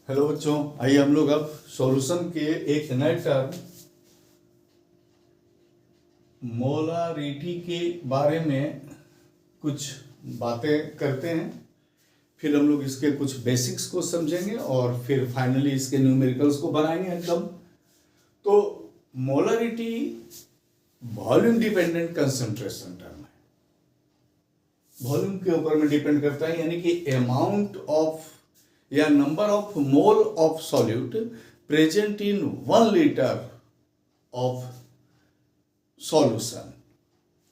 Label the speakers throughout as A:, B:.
A: Hello बच्चों, आइए हम लोग अब सॉल्यूशन के एक नए टर्म मोलारिटी के बारे में कुछ बातें करते हैं। फिर हम लोग इसके कुछ बेसिक्स को समझेंगे और फिर फाइनली इसके न्यूमेरिकल्स को बनाएंगे एकदम। तो molarity volume dependent concentration term है, वॉल्यूम के ऊपर में डिपेंड करता है, यानी कि अमाउंट ऑफ या number of mole of solute present in 1 litre of solution.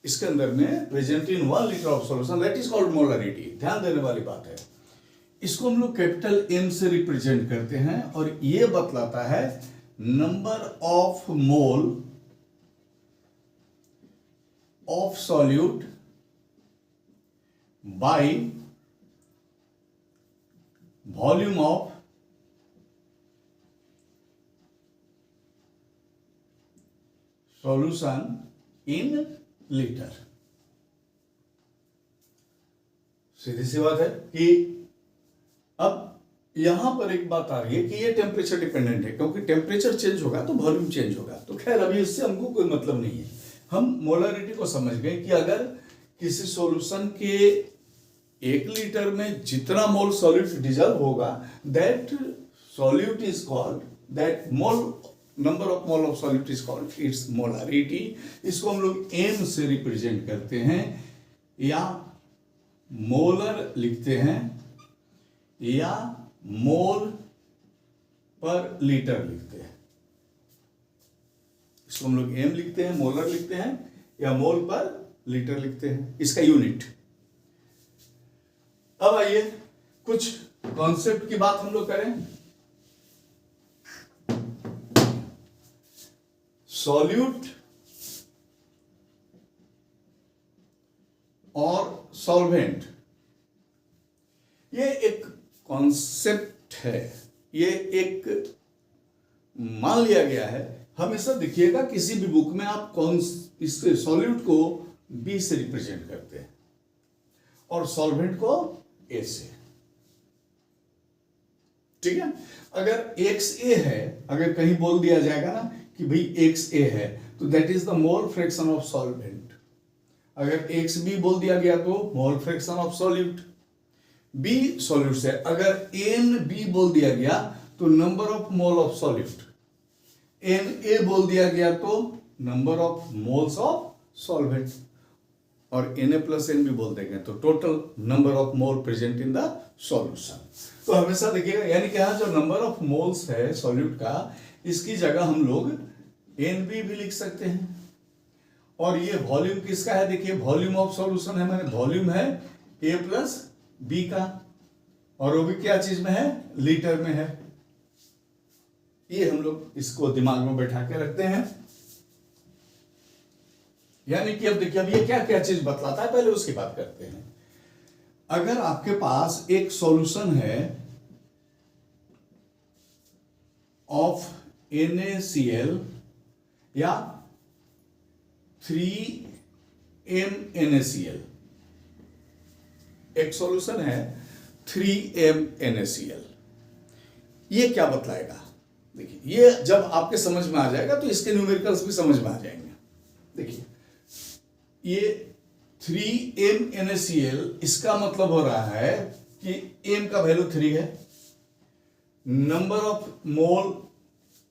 A: इसके अंदर में present in 1 litre of solution, that is called molarity. ध्यान देने वाली बात है, इसको हम लोग कैपिटल एम से रिप्रेजेंट करते हैं और ये बतलाता है number of mole of solute by volume of solution in litre. सीधी सी बात है कि अब यहां पर एक बात आ रही है कि ये टेम्परेचर डिपेंडेंट है, क्योंकि टेम्परेचर चेंज होगा तो वॉल्यूम चेंज होगा। तो खैर अभी इससे हमको कोई मतलब नहीं है, हम मोलारिटी को समझ गए कि अगर किसी सॉल्यूशन के 1 लीटर में जितना मोल सॉल्यूट डिजॉल्व होगा, that solute is called, that mole number of mole of solute is called its molarity. इसको हम लोग एम से रिप्रेजेंट करते हैं या मोलर लिखते हैं या मोल पर लीटर लिखते हैं। इसको हम लोग एम लिखते हैं, मोलर लिखते हैं या मोल पर लीटर लिखते हैं, इसका यूनिट। अब आइए कुछ कॉन्सेप्ट की बात हम लोग करें। सॉल्यूट और सॉल्वेंट, ये एक कॉन्सेप्ट है, ये एक मान लिया गया है। हमेशा देखिएगा किसी भी बुक में आप कौन इस सॉल्यूट को बी से रिप्रेजेंट करते हैं और सॉल्वेंट को ए से। ठीक है, अगर एक्स ए है, अगर कहीं बोल दिया जाएगा ना कि भाई एक्स ए है, तो that is the mole fraction of solvent. अगर एक्स बी बोल दिया गया तो mole fraction of solute. B solute से अगर एन बी बोल दिया गया तो number of mole of solute. N A बोल दिया गया तो number of moles of solvent, और Na प्लस एन भी बोल देंगे तो total number of mole present in the solution. तो हमेशा देखिएगा, यानी कि यहाँ जो नंबर ऑफ मोल्स है सॉल्यूट का, इसकी जगह हम लोग Nb भी लिख सकते हैं। और ये वॉल्यूम किसका है, देखिए वॉल्यूम ऑफ सॉल्यूशन है, मैंने वॉल्यूम है A प्लस बी का, और वो भी क्या चीज में है, लीटर में है। ये हम लोग इसको दिमाग में बैठा के रखते हैं। यानी कि अब देखिए, अब ये क्या क्या चीज बतलाता है, पहले उसकी बात करते हैं। अगर आपके पास एक सॉल्यूशन है ऑफ NaCl या 3MnACl, एक सॉल्यूशन है 3MnACl, ये क्या बतलाएगा? देखिए, ये जब आपके समझ में आ जाएगा तो इसके न्यूमेरिकल्स भी समझ में आ जाएंगे। देखिए, ये 3MnACl, इसका मतलब हो रहा है कि m का वैल्यू 3 है, number of mole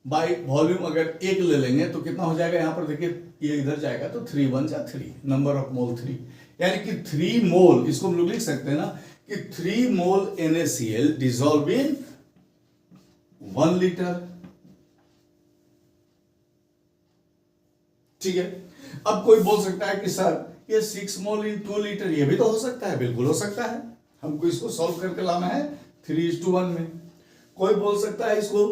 A: by volume अगर 1 ले लेंगे तो कितना हो जाएगा, यहां पर देखिए ये इधर जाएगा तो 3 1 जा 3, नंबर ऑफ मोल 3, यानी कि 3 मोल, इसको हम लोग लिख सकते हैं ना कि 3 मोल NaCl डिसॉल्व इन 1 लीटर। ठीक है, अब कोई बोल सकता है कि सर ये 6 मोल इन 2 लीटर, ये भी तो हो सकता है। बिल्कुल हो सकता है, हमको इसको सॉल्व करके लाना है 3:1 में। कोई बोल सकता है इसको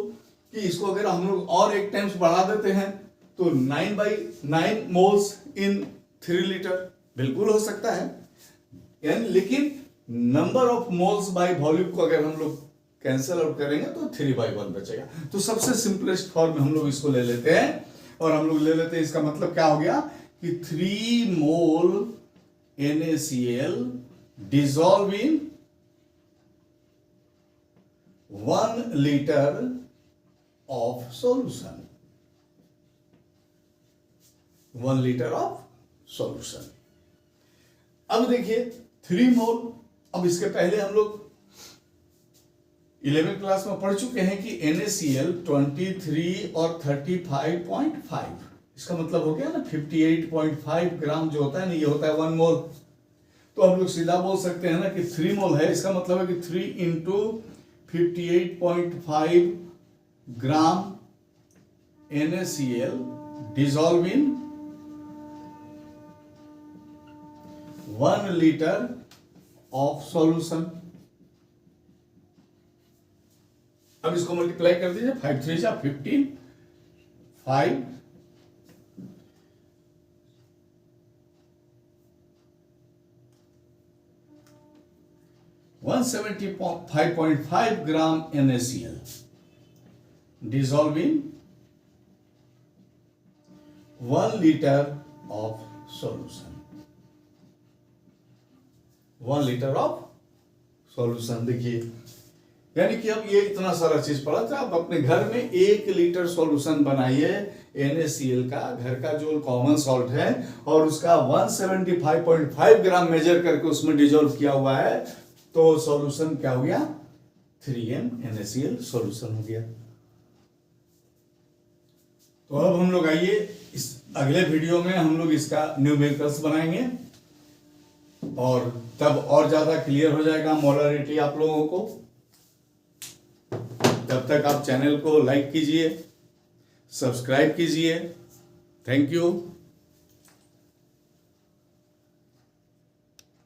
A: कि इसको अगर हम लोग और एक टाइम्स बढ़ा देते हैं तो 9/9 मोल्स इन 3 लीटर, बिल्कुल हो सकता है। यानी लेकिन number of moles by volume को अगर हम लोग कैंसिल आउट करेंगे तो 3/1 बचेगा। तो सबसे सिंपलेस्ट फॉर्म में हम लोग इसको ले लेते हैं, और हम लोग ले लेते हैं, इसका मतलब क्या हो गया कि 3 मोल NaCl dissolve in 1 liter of solution, 1 liter of solution। अब देखिए 3 मोल, अब इसके पहले हम लोग 11th क्लास में पढ़ चुके हैं कि NaCl 23 और 35.5, इसका मतलब हो गया ना 58.5 ग्राम जो होता है ना, ये होता है 1 मोल। तो हम लोग सीधा बोल सकते हैं ना कि 3 मोल है, इसका मतलब है कि 3 into 58.5 gram NaCl dissolve in 1 liter of solution। अब इसको मल्टीप्लाई कर दीजिए, 5 3 जा 15, 5 175.5 ग्राम NaCl dissolve in 1 liter of solution, 1 liter of solution। देखिए यानी कि अब ये इतना सारा चीज पड़ा था, आप अपने घर में 1 लीटर सॉल्यूशन बनाइए NaCl का, घर का जो कॉमन सॉल्ट है, और उसका 175.5 ग्राम मेजर करके उसमें डिजोल्व किया हुआ है, तो सॉल्यूशन क्या हो गया, 3m NaCl सॉल्यूशन हो गया। तो अब हम लोग आइए इस अगले वीडियो में हम लोग इसका न्यूमेरिकल्स बनाएंगे, और तब और ज्यादा क्लियर हो जाएगा मोलरिटी आप लोगों को। तब तक आप चैनल को लाइक कीजिए, सब्सक्राइब कीजिए। Thank you.